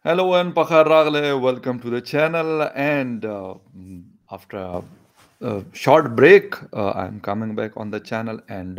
Hello and Pakhar Ragle, welcome to the channel. And after a short break, I'm coming back on the channel. And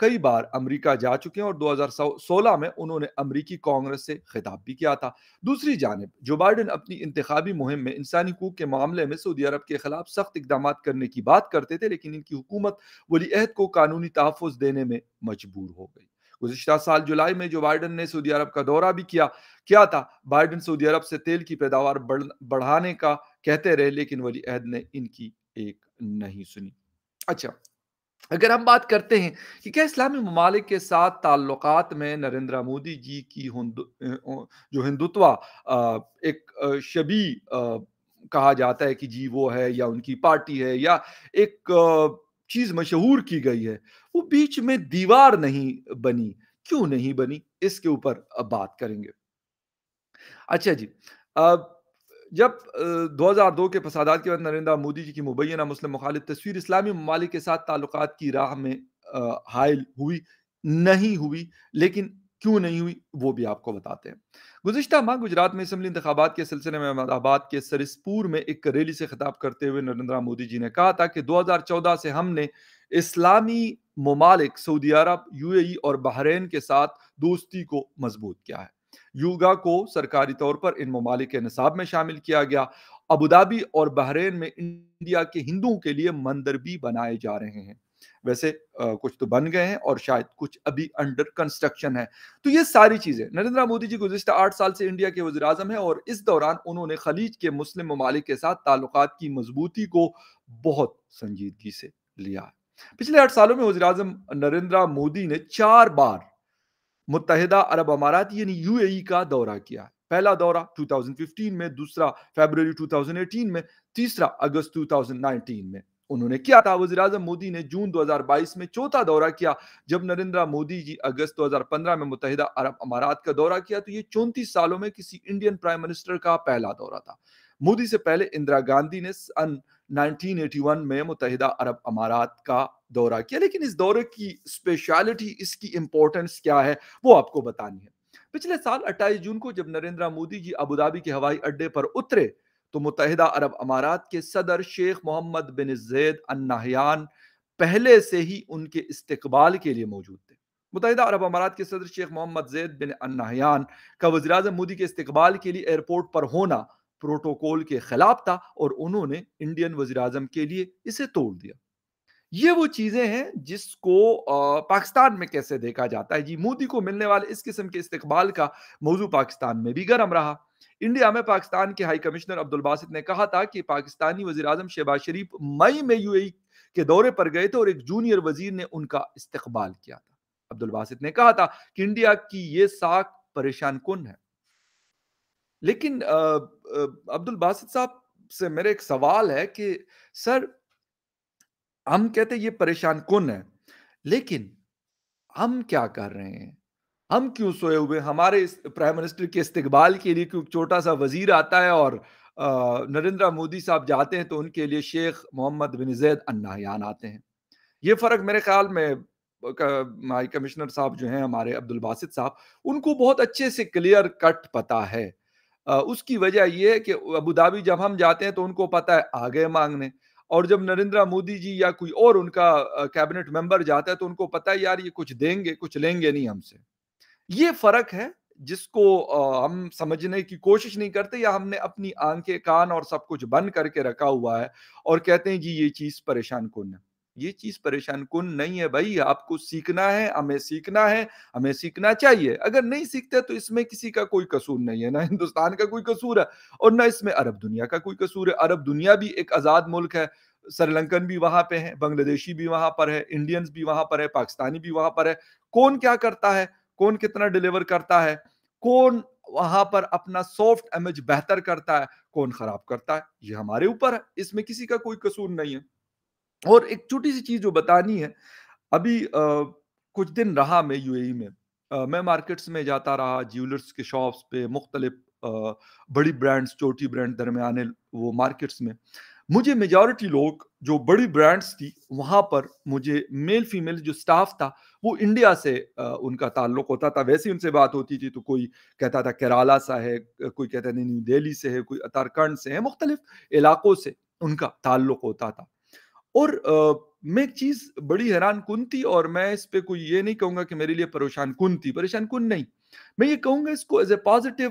کئی بار امریکہ جا چکے ہیں اور 2016 میں انہوں نے امریکی کانگریس سے خطاب بھی کیا تھا۔ دوسری جانب جو بائیڈن اپنی انتخابی مہم میں انسانی حقوق کے معاملے میں سعودی عرب کے خلاف سخت اقدامات کرنے کی بات کرتے تھے، لیکن ان کی حکومت ولی عہد کو قانونی تحفظ دینے میں مجبور ہو گئی۔ گزشتہ سال جولائی میں جو بائیڈن نے سعودی عرب کا دورہ بھی کیا تھا، بائیڈن سعودی عرب سے تیل کی پیداوار بڑھانے کا کہتے رہے، لیکن ولی عہد نے ان کی ایک نہیں سنی۔ اچھا، اگر ہم بات کرتے ہیں کہ کیا اسلامی ممالک کے ساتھ تعلقات میں نریندر مودی جی کی جو ہندوتوا ایک شبیہ کہا جاتا ہے کہ جی وہ ہے یا ان کی پارٹی ہے یا ایک چیز مشہور کی گئی ہے، وہ بیچ میں دیوار نہیں بنی، کیوں نہیں بنی، اس کے اوپر اب بات کریں گے۔ اچھا جی، اب جب 2002 کے فسادات کے بعد نریندر مودی جی کی مبینہ مسلم مخالف تصویر اسلامی ممالک کے ساتھ تعلقات کی راہ میں حائل ہوئی نہیں ہوئی، لیکن کیوں نہیں ہوئی وہ بھی آپ کو بتاتے ہیں۔ گزشتہ ماہ گجرات میں اسمبلی انتخابات کے سلسلے میں احمد آباد کے سرسپور میں ایک ریلی سے خطاب کرتے ہوئے نریندر مودی جی نے کہا تھا کہ 2014 سے ہم نے اسلامی ممالک سعودی عرب، یو اے ای اور بحرین کے ساتھ دوستی کو مضبوط کیا ہے۔ یوگا کو سرکاری طور پر ان ممالک کے نصاب میں شامل کیا گیا۔ ابوظہبی اور بحرین میں انڈیا کے ہندوؤں کے لیے مندر بھی بنائے جا رہے ہیں، ویسے کچھ تو بن گئے ہیں اور شاید کچھ ابھی انڈر کنسٹرکشن ہے۔ تو یہ ساری چیزیں نریندر مودی جی گزشتہ 8 سال سے انڈیا کے وزیر اعظم ہیں اور اس دوران انہوں نے خلیج کے مسلم ممالک کے ساتھ تعلقات کی مضبوطی کو بہت سنجیدگی سے لیا ہے۔ پچھلے 8 سالوں میں وزیر اعظم نریندر مودی نے 4 بار متحدہ عرب امارات یعنی یو اے ای کا دورہ کیا۔ پہلا دورہ 2015 میں، دوسرا فیبروری 2018 میں، تیسرا اگست 2019 میں انہوں نے کیا تھا۔ وزیر اعظم مودی نے جون 2022 میں چوتھا دورہ کیا۔ جب نریندر مودی جی اگست 2015 میں متحدہ عرب امارات کا دورہ کیا تو یہ 34 سالوں میں کسی انڈین پرائم منسٹر کا پہلا دورہ تھا۔ مودی سے پہلے اندرا گاندھی نے سن 1981 میں متحدہ عرب امارات کا دورہ کیا، لیکن اس دورے کی اسپیشلٹی، اس کی امپورٹنس کیا ہے وہ آپ کو بتانی ہے۔ پچھلے سال 28 جون کو جب نریندر مودی جی ابوظہبی کے ہوائی اڈے پر اترے تو متحدہ عرب امارات کے صدر شیخ محمد بن زید ال نہیان پہلے سے ہی ان کے استقبال کے لیے موجود تھے۔ متحدہ عرب امارات کے صدر شیخ محمد زید بن ال نہیان کا وزیر اعظم مودی کے استقبال کے لیے ایئرپورٹ پر ہونا پروٹوکول کے خلاف تھا اور انہوں نے انڈین وزیر اعظم کے لیے اسے توڑ دیا۔ یہ وہ چیزیں ہیں جس کو پاکستان میں کیسے دیکھا جاتا ہے۔ جی، مودی کو ملنے والے اس قسم کے استقبال کا موضوع پاکستان میں بھی گرم رہا۔ انڈیا میں پاکستان کے ہائی کمشنر عبدالباسط نے کہا تھا کہ پاکستانی وزیر اعظم شہباز شریف مئی میں یو اے ای کے دورے پر گئے تھے اور ایک جونیئر وزیر نے ان کا استقبال کیا تھا۔ عبدالباسط نے کہا تھا کہ انڈیا کی یہ ساکھ پریشان کن ہے۔ لیکن عبدالباسط صاحب سے میرے ایک سوال ہے کہ سر، ہم کہتے ہیں یہ پریشان کن ہے، لیکن ہم کیا کر رہے ہیں؟ ہم کیوں سوئے ہوئے؟ ہمارے پرائم منسٹر کے استقبال کے لیے کوئی چھوٹا سا وزیر آتا ہے اور نریندر مودی صاحب جاتے ہیں تو ان کے لیے شیخ محمد بن زید ال نہیان آتے ہیں۔ یہ فرق میرے خیال میں ہائی کمشنر صاحب جو ہیں ہمارے عبدالباسط صاحب، ان کو بہت اچھے سے کلیئر کٹ پتا ہے۔ اس کی وجہ یہ ہے کہ ابوظہبی جب ہم جاتے ہیں تو ان کو پتا ہے آگے مانگنے، اور جب نریندر مودی جی یا کوئی اور ان کا کیبنٹ ممبر جاتا ہے تو ان کو پتا ہے یار یہ کچھ دیں گے، کچھ لیں گے نہیں ہم سے۔ یہ فرق ہے جس کو ہم سمجھنے کی کوشش نہیں کرتے، یا ہم نے اپنی آنکھیں، کان اور سب کچھ بند کر کے رکھا ہوا ہے اور کہتے ہیں جی یہ چیز پریشان کن ہے۔ یہ چیز پریشان کن نہیں ہے بھائی، آپ کو سیکھنا ہے، ہمیں سیکھنا ہے، ہمیں سیکھنا چاہیے۔ اگر نہیں سیکھتے تو اس میں کسی کا کوئی قصور نہیں ہے، نہ ہندوستان کا کوئی قصور ہے اور نہ اس میں عرب دنیا کا کوئی قصور ہے۔ عرب دنیا بھی ایک آزاد ملک ہے، سری لنکن بھی وہاں پہ ہیں، بنگلہ دیشی بھی وہاں پر ہے، انڈینز بھی وہاں پر ہے، پاکستانی بھی وہاں پر ہے۔ کون کیا کرتا ہے، کون کتنا ڈیلیور کرتا ہے، کون وہاں پر اپنا سافٹ امیج بہتر کرتا ہے، کون خراب کرتا ہے، یہ ہمارے اوپر ہے، اس میں کسی کا کوئی قصور نہیں ہے۔ اور ایک چھوٹی سی چیز جو بتانی ہے، ابھی کچھ دن رہا میں یو اے ای میں، میں مارکیٹس میں جاتا رہا، جیولرز کے شاپس پہ، مختلف بڑی برانڈز، چھوٹی برانڈ، درمیانے وہ مارکیٹس میں مجھے میجورٹی لوگ جو بڑی برانڈز تھی وہاں پر مجھے میل فیمیل جو سٹاف تھا وہ انڈیا سے ان کا تعلق ہوتا تھا۔ ویسے ان سے بات ہوتی تھی تو کوئی کہتا تھا کیرالا سے ہے، کوئی کہتا ہے نیو دہلی سے ہے، کوئی اتراکھنڈ سے ہے، مختلف علاقوں سے ان کا تعلق ہوتا تھا۔ اور میں ایک چیز بڑی حیران کن تھی، اور میں اس پہ کوئی یہ نہیں کہوں گا کہ میرے لیے پریشان کن تھی، پریشان کن نہیں، میں یہ کہوں گا اس کو ایز اے پازیٹیو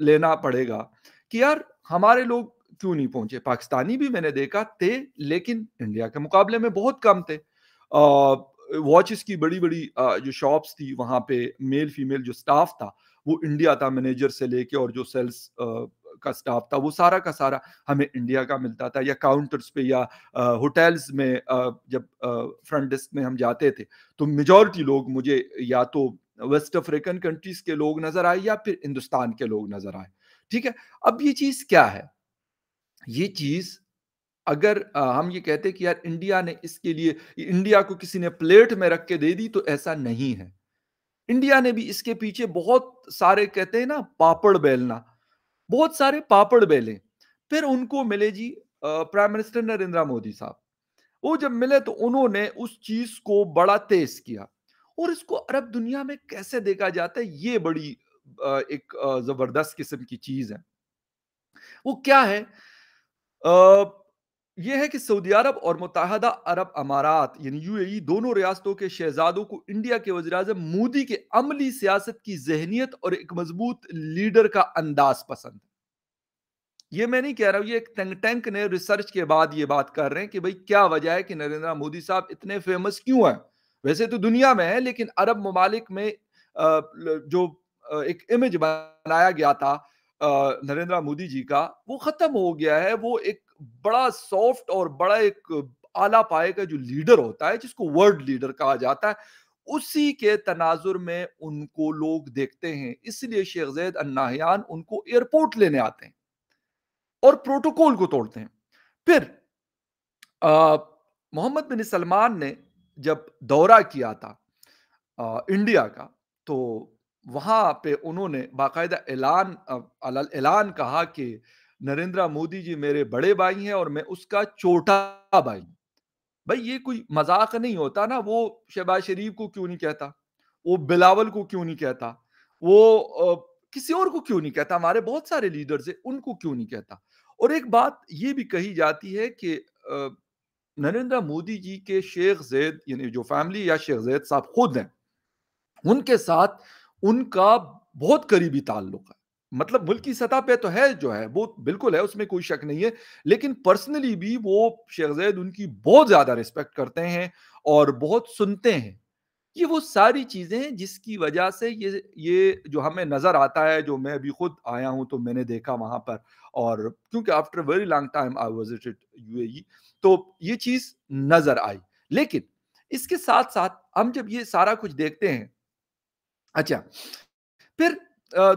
لینا پڑے گا کہ یار ہمارے لوگ کیوں نہیں پہنچے. پاکستانی بھی میں نے دیکھا تھے، لیکن انڈیا کے مقابلے میں بہت کم تھے. واچز کی بڑی بڑی جو شاپس تھی وہاں پہ میل فیمیل جو سٹاف تھا وہ انڈیا تھا، مینیجر سے لے کے، اور جو سیلز کا سٹاف تھا وہ سارا کا سارا ہمیں انڈیا کا ملتا تھا. یا کاؤنٹرز پہ یا ہوٹلز میں جب فرنٹ ڈیسک میں ہم جاتے تھے تو میجورٹی لوگ مجھے یا تو ویسٹ افریقن کنٹریز کے لوگ نظر آئے یا پھر ہندوستان کے لوگ نظر آئے. ٹھیک ہے، اب یہ چیز کیا ہے؟ یہ چیز اگر ہم یہ کہتے کہ یار انڈیا نے اس کے لیے، انڈیا کو کسی نے پلیٹ میں رکھ کے دے دی، تو ایسا نہیں ہے. انڈیا نے بھی اس کے پیچھے بہت سارے، کہتے ہیں نا پاپڑ بیلنا، بہت سارے پاپڑ بیلے. پھر ان کو ملے g prime minister Narendra Modi صاحب. وہ جب ملے تو انہوں نے اس چیز کو بڑا تیز کیا، اور اس کو عرب دنیا میں کیسے دیکھا جاتا ہے، یہ بڑی ایک زبردست قسم کی چیز ہے. وہ کیا ہے؟ یہ ہے کہ سعودی عرب اور متحدہ عرب امارات یعنی یو اے ای دونوں ریاستوں کے شہزادوں کو انڈیا کے وزیر اعظم مودی کے عملی سیاست کی ذہنیت اور ایک مضبوط لیڈر کا انداز پسند ہے. یہ میں نہیں کہہ رہا ہوں، یہ ایک تھنک ٹینک نے ریسرچ کے بعد یہ بات کر رہے ہیں کہ بھئی کیا وجہ ہے کہ نریندر مودی صاحب اتنے فیمس کیوں ہیں. ویسے تو دنیا میں ہے، لیکن عرب ممالک میں جو ایک امیج بنایا گیا تھا نریندر مودی جی کا، وہ ختم ہو گیا ہے. وہ ایک بڑا سافٹ اور بڑا ایک اعلیٰ پائے کا جو لیڈر ہوتا ہے، جس کو ورلڈ لیڈر کہا جاتا ہے، اسی کے تناظر میں ان کو لوگ دیکھتے ہیں. اس لیے شیخ زید النہیان ان کو ایئرپورٹ لینے آتے ہیں اور پروٹوکول کو توڑتے ہیں. پھر محمد بن سلمان نے جب دورہ کیا تھا انڈیا کا، تو وہاں پہ انہوں نے باقاعدہ اعلان کہا کہ نریندر مودی جی میرے بڑے بھائی ہیں اور میں اس کا چھوٹا بھائی. بھائی یہ کوئی مذاق نہیں ہوتا نا. وہ شہباز شریف کو کیوں نہیں کہتا؟ وہ بلاول کو کیوں نہیں کہتا؟ وہ کسی اور کو کیوں نہیں کہتا؟ ہمارے بہت سارے لیڈرز ہیں، ان کو کیوں نہیں کہتا؟ اور ایک بات یہ بھی کہی جاتی ہے کہ نریندر مودی جی کے شیخ زید یعنی جو فیملی یا شیخ زید صاحب خود ہیں، ان کے ساتھ ان کا بہت قریبی تعلق ہے. مطلب ملکی سطح پہ تو ہے، جو ہے وہ بالکل ہے، اس میں کوئی شک نہیں ہے، لیکن پرسنلی بھی وہ شیخ زید ان کی بہت زیادہ ریسپیکٹ کرتے ہیں اور بہت سنتے ہیں. یہ وہ ساری چیزیں ہیں جس کی وجہ سے یہ جو ہمیں نظر آتا ہے، جو میں بھی خود آیا ہوں تو میں نے دیکھا وہاں پر. اور کیونکہ after very long time I visited U A E, تو یہ چیز نظر آئی. لیکن اس کے ساتھ ساتھ ہم جب یہ سارا کچھ دیکھتے ہیں، اچھا پھر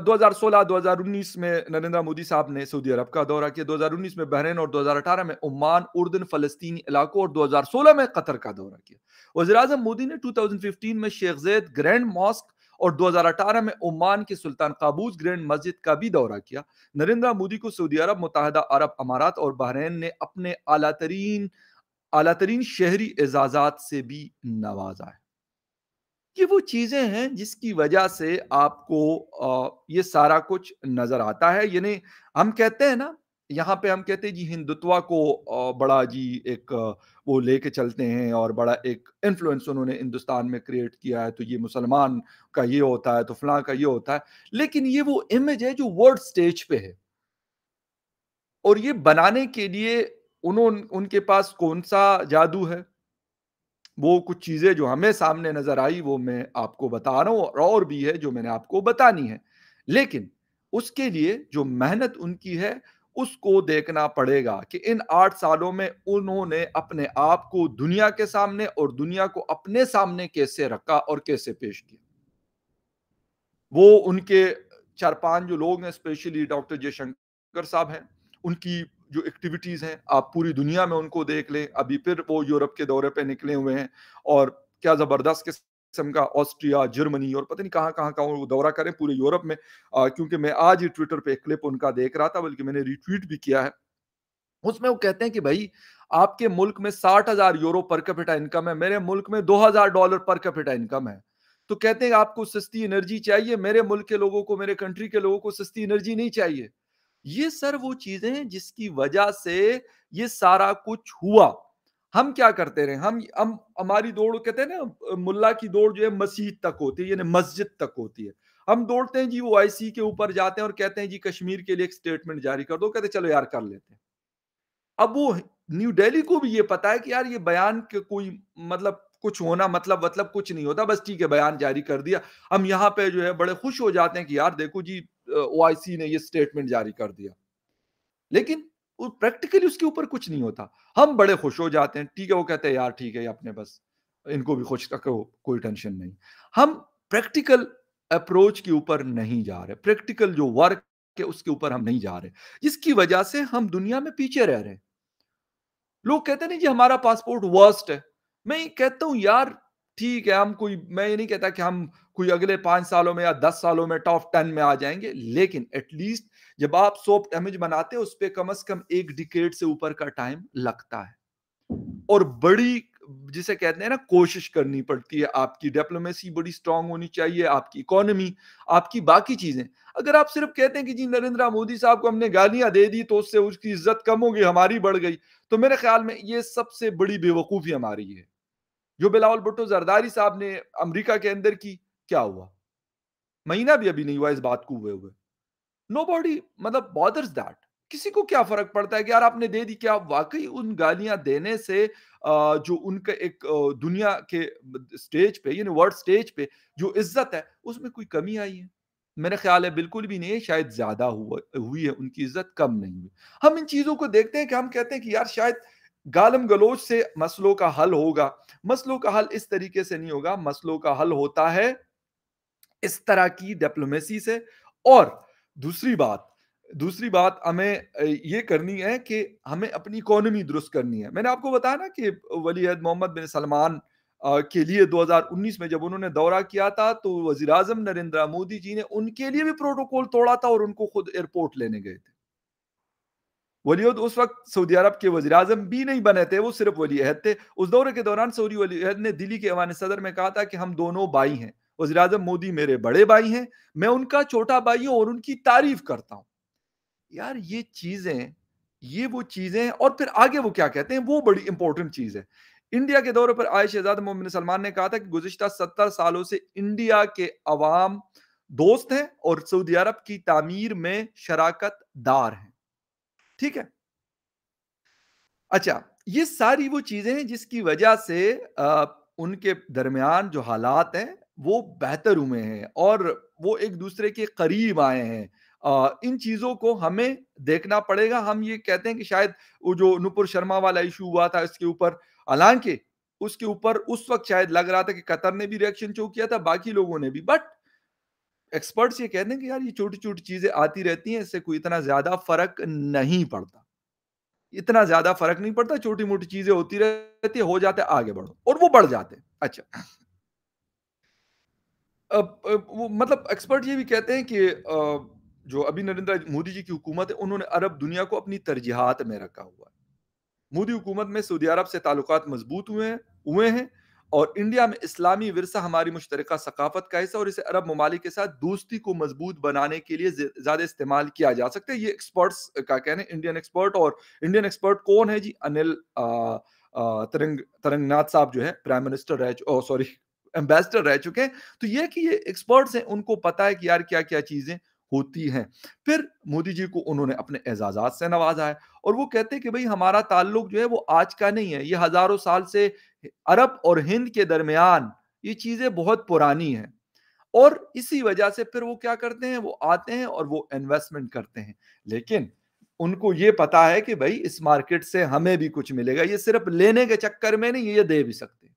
2016 2019 میں نریندر مودی صاحب نے سعودی عرب کا دورہ کیا، 2019 میں بحرین، اور 2018 میں عمان، اردن، فلسطینی علاقوں، اور 2016 میں قطر کا دورہ کیا. وزیر اعظم مودی نے 2015 میں شیخ زید گرینڈ ماسک اور 2018 میں عمان کے سلطان قابوس گرینڈ مسجد کا بھی دورہ کیا. نریندر مودی کو سعودی عرب، متحدہ عرب امارات اور بحرین نے اپنے اعلیٰ ترین شہری اعزازات سے بھی نوازا ہے. یہ وہ چیزیں ہیں جس کی وجہ سے آپ کو یہ سارا کچھ نظر آتا ہے. یعنی ہم کہتے ہیں نا، یہاں پہ ہم کہتے ہیں جی ہندوتوا کو بڑا جی ایک وہ لے کے چلتے ہیں، اور بڑا ایک انفلوئنس انہوں نے ہندوستان میں کریٹ کیا ہے، تو یہ مسلمان کا یہ ہوتا ہے، تو فلاں کا یہ ہوتا ہے. لیکن یہ وہ امیج ہے جو ورلڈ سٹیج پہ ہے، اور یہ بنانے کے لیے ان کے پاس کون سا جادو ہے؟ وہ کچھ چیزیں جو ہمیں سامنے نظر آئی وہ میں آپ کو بتا رہا ہوں، اور بھی ہے جو میں نے آپ کو بتانی ہے. لیکن اس کے لیے جو محنت ان کی ہے اس کو دیکھنا پڑے گا کہ ان 8 سالوں میں انہوں نے اپنے آپ کو دنیا کے سامنے اور دنیا کو اپنے سامنے کیسے رکھا اور کیسے پیش کیا. وہ ان کے 4-5 جو لوگ ہیں، اسپیشلی ڈاکٹر جے شنکر صاحب ہیں، ان کی جو ایکٹیویٹیز ہیں آپ پوری دنیا میں ان کو دیکھ لیں. ابھی پھر وہ یورپ کے دورے پہ نکلے ہوئے ہیں، اور کیا زبردست قسم کا آسٹریا، جرمنی اور پتہ نہیں کہاں کہاں کا وہ دورہ کریں پورے یورپ میں. کیونکہ میں آج ہی ٹویٹر پہ ایک کلپ ان کا دیکھ رہا تھا، بلکہ میں نے ری ٹویٹ بھی کیا ہے. اس میں وہ کہتے ہیں کہ بھائی آپ کے ملک میں 60,000 یورو پر کیپٹا انکم ہے، میرے ملک میں $2,000 پر کیپٹا انکم ہے. تو کہتے ہیں آپ کو سستی انرجی چاہیے، میرے ملک کے لوگوں کو، میرے کنٹری کے لوگوں کو سستی انرجی نہیں چاہیے. یہ سر وہ چیزیں ہیں جس کی وجہ سے یہ سارا کچھ ہوا. ہم کیا کرتے رہے؟ ہم ہماری دوڑ کہتے ہیں نا، ملا کی دوڑ جو ہے مسجد تک ہوتی ہے، یعنی مسجد تک ہوتی ہے. ہم دوڑتے ہیں جی وہ آئی سی کے اوپر جاتے ہیں اور کہتے ہیں جی کشمیر کے لیے ایک اسٹیٹمنٹ جاری کر دو، کہتے ہیں چلو یار کر لیتے ہیں. اب وہ نیو دہلی کو بھی یہ پتا ہے کہ یار یہ بیان کے کوئی مطلب کچھ ہونا مطلب کچھ نہیں ہوتا، بس ٹھیک ہے بیان جاری کر دیا. ہم یہاں پہ جو ہے بڑے خوش ہو جاتے ہیں کہ یار دیکھو جی او آئی سی نے یہ اسٹیٹمنٹ جاری کر دیا، لیکن وہ پریکٹیکلی اس کے اوپر کچھ نہیں ہوتا. ہم بڑے خوش ہو جاتے ہیں، ٹھیک ہے، وہ کہتے ہیں یار ٹھیک ہے اپنے بس ان کو بھی خوش رکھو، کوئی ٹینشن نہیں. ہم پریکٹیکل اپروچ کے اوپر نہیں جا رہے، پریکٹیکل جو ورک ہے اس کے اوپر ہم نہیں جا رہے، جس کی وجہ سے ہم دنیا میں پیچھے رہ رہے ہیں. لوگ کہتے ہیں نہیں جی ہمارا پاسپورٹ ورسٹ ہے. میں یہ کہتا ہوں یار ٹھیک ہے، میں یہ نہیں کہتا کہ ہم کوئی اگلے 5 سالوں میں یا 10 سالوں میں ٹاپ 10 میں آ جائیں گے، لیکن ایٹ لیسٹ جب آپ سوفٹ امیج بناتے ہیں اس پہ کم از کم ایک ڈیکیڈ سے اوپر کا ٹائم لگتا ہے، اور بڑی جسے کہتے ہیں نا کوشش کرنی پڑتی ہے. آپ کی ڈپلومیسی بڑی اسٹرانگ ہونی چاہیے، آپ کی اکانومی، آپ کی باقی چیزیں. اگر آپ صرف کہتے ہیں کہ جی نریندر مودی صاحب کو ہم نے گالیاں دے دی تو اس سے اس کی عزت کم ہوگی، ہماری بڑھ گئی، تو میرے خیال میں یہ سب سے بڑی بے وقوفی ہماری ہے. جو بلاول بھٹو زرداری صاحب نے امریکہ کے اندر کی، کیا ہوا؟ مہینہ بھی ابھی نہیں ہوا اس بات کو ہوئے. نو باڈی مطلب بادرز دیٹ. کسی کو کیا فرق پڑتا ہے کہ یار آپ نے دے دی؟ کیا واقعی ان گالیاں دینے سے جو ان کا ایک دنیا کے سٹیج پہ یعنی ورلڈ سٹیج پہ جو عزت ہے اس میں کوئی کمی آئی ہے؟ میرا خیال ہے بالکل بھی نہیں ہے، شاید زیادہ ہوئی ہے، ان کی عزت کم نہیں ہوئی. ہم ان چیزوں کو دیکھتے ہیں کہ ہم کہتے ہیں کہ یار شاید گالم گلوچ سے مسئلوں کا حل ہوگا. مسئلوں کا حل اس طریقے سے نہیں ہوگا، مسئلوں کا حل ہوتا ہے اس طرح کی ڈپلومیسی سے. اور دوسری بات ہمیں یہ کرنی ہے کہ ہمیں اپنی اکانومی درست کرنی ہے. میں نے آپ کو بتایا نا کہ ولی عہد محمد بن سلمان کے لیے 2019 میں جب انہوں نے دورہ کیا تھا تو وزیر اعظم نریندر مودی جی نے ان کے لیے بھی پروٹوکول توڑا تھا اور ان کو خود ایئرپورٹ لینے گئے تھے. ولی عہد اس وقت سعودی عرب کے وزیر اعظم بھی نہیں بنے تھے، وہ صرف ولی عہد تھے. اس دورے کے دوران سعودی ولی عہد نے دلی کے ایوان صدر میں کہا تھا کہ ہم دونوں بھائی ہیں، وزیر اعظم مودی میرے بڑے بھائی ہیں، میں ان کا چھوٹا بھائی ہوں اور ان کی تعریف کرتا ہوں. یار یہ وہ چیزیں ہیں. اور پھر آگے وہ کیا کہتے ہیں، وہ بڑی امپورٹنٹ چیز ہے. انڈیا کے دورے پر آئے شہزادہ محمد بن سلمان نے کہا تھا کہ گزشتہ 70 سالوں سے انڈیا کے عوام دوست ہیں اور سعودی عرب کی تعمیر میں شراکت دار ہیں. ٹھیک ہے، اچھا، یہ ساری وہ چیزیں ہیں جس کی وجہ سے ان کے درمیان جو حالات ہیں وہ بہتر ہوئے ہیں اور وہ ایک دوسرے کے قریب آئے ہیں. ان چیزوں کو ہمیں دیکھنا پڑے گا. ہم یہ کہتے ہیں کہ شاید وہ جو نپر شرما والا ایشو ہوا تھا اس کے اوپر، حالانکہ اس کے اوپر اس وقت شاید لگ رہا تھا کہ قطر نے بھی ریئیکشن شو کیا تھا، باقی لوگوں نے بھی، بٹ ایکسپرٹس یہ کہتے ہیں کہ یار یہ چھوٹی چھوٹی چیزیں آتی رہتی ہیں، اس سے کوئی اتنا زیادہ فرق نہیں پڑتا. اتنا زیادہ فرق نہیں پڑتا، چھوٹی موٹی چیزیں ہوتی رہتی، ہو جاتے آگے بڑھو، اور وہ بڑھ جاتے. اچھا، وہ مطلب ایکسپرٹ یہ بھی کہتے ہیں کہ جو ابھی نریندر مودی جی کی حکومت ہے انہوں نے عرب دنیا کو اپنی ترجیحات میں رکھا ہوا ہے. مودی حکومت میں سعودی عرب سے تعلقات مضبوط ہوئے ہیں اور انڈیا میں اسلامی ورثہ ہماری مشترکہ ثقافت کا حصہ اور اسے عرب ممالک کے ساتھ دوستی کو مضبوط بنانے کے لیے زیادہ استعمال کیا جا سکتا ہے. یہ ایکسپرٹس کا کہنا ہے، انڈین ایکسپرٹ. اور انڈین ایکسپرٹ کون ہے جی؟ انل ترنگ ناتھ صاحب جو ہے پرائم منسٹر ایمبیسڈر رہ چکے ہیں. تو یہ کہ یہ ایکسپرٹس ہیں، ان کو پتا ہے کہ یار کیا کیا چیزیں ہوتی ہیں. پھر مودی جی کو انہوں نے اپنے اعزازات سے نوازا ہے اور وہ کہتے ہیں کہ بھئی ہمارا تعلق جو ہے وہ آج کا نہیں ہے، یہ ہزاروں سال سے عرب اور ہند کے درمیان یہ چیزیں بہت پرانی ہیں. اور اسی وجہ سے پھر وہ کیا کرتے ہیں، وہ آتے ہیں اور وہ انویسٹمنٹ کرتے ہیں. لیکن ان کو یہ پتا ہے کہ بھئی اس مارکیٹ سے ہمیں بھی کچھ ملے گا، یہ صرف لینے کے چکر میں نہیں، یہ دے بھی سکتے ہیں.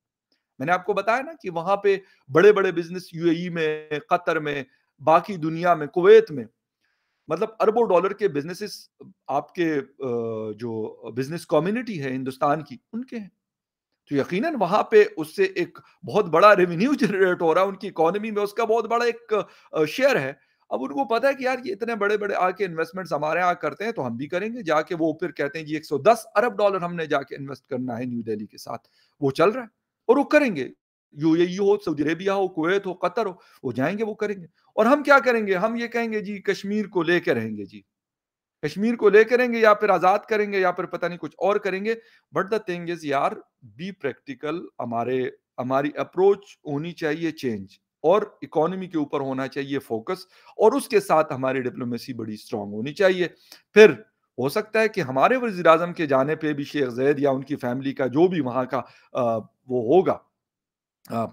میں نے آپ کو بتایا نا کہ وہاں پہ بڑے بڑے بزنس یو اے ای میں، قطر میں، باقی دنیا میں، کویت میں، مطلب اربوں ڈالر کے بزنسز آپ کے جو بزنس کمیونٹی ہے ہندوستان کی ان کے ہیں. تو یقیناً وہاں پہ اس سے ایک بہت بڑا ریونیو جنریٹ ہو رہا ہے، ان کی اکانومی میں اس کا بہت بڑا ایک شیئر ہے. اب ان کو پتا ہے کہ یار یہ اتنے بڑے بڑے آ کے انویسٹمنٹس ہمارے یہاں کرتے ہیں تو ہم بھی کریں گے. جا کے وہ پھر کہتے ہیں جی 110 ارب ڈالر ہم نے جا کے انویسٹ کرنا ہے نیو دہلی کے ساتھ. وہ چل رہا ہے اور وہ کریں گے. یو اے ای ہو، سعودی عربیہ ہو، کویت ہو، قطر ہو، وہ جائیں گے، وہ کریں گے. اور ہم کیا کریں گے؟ ہم یہ کہیں گے جی کشمیر کو لے کے رہیں گے جی. کشمیر کو لے کریں گے یا پھر آزاد کریں گے یا پھر پتہ نہیں کچھ اور کریں گے. بٹ دا تھنگ از یار بی پریکٹیکل. ہماری اپروچ ہونی چاہیے چینج, اور اکانومی کے اوپر ہونا چاہیے فوکس, اور اس کے ساتھ ہماری ڈپلومیسی بڑی اسٹرانگ ہونی چاہیے. پھر ہو سکتا ہے کہ ہمارے وزیر اعظم کے جانے پہ بھی شیخ زید یا ان کی فیملی کا جو بھی وہاں کا وہ ہوگا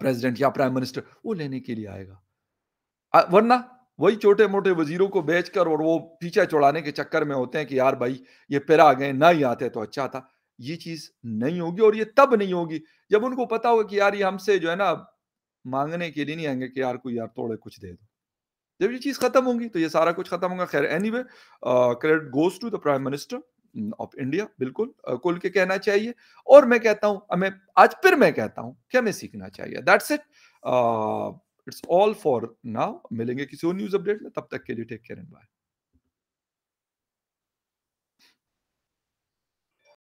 پریزیڈنٹ یا پرائم منسٹر, وہ لینے کے لیے آئے گا. ورنہ وہی چھوٹے موٹے وزیروں کو بیچ کر اور وہ پیچھے چھڑانے کے چکر میں ہوتے ہیں کہ یار بھائی یہ پھر آ گئے, نہ ہی آتے تو اچھا تھا. یہ چیز نہیں ہوگی, اور یہ تب نہیں ہوگی جب ان کو پتا ہوگا کہ یار یہ ہم سے جو ہے نا مانگنے کے لیے نہیں آئیں گے کہ یار کوئی یار توڑے کچھ دے دو. جب یہ چیز ختم ہوگی تو یہ سارا کچھ ختم ہوگا. خیر anyway, credit goes to the prime minister of India. بالکل کھل کے کہنا چاہیے, اور میں کہتا ہوں ہمیں آج پھر میں کہتا ہوں کہ ہمیں سیکھنا چاہیے. That's it. It's all for now. ملیں گے کسی اور نیوز اپڈیٹ میں, تب تک کے لیے ٹیک کیئر اینڈ بائے.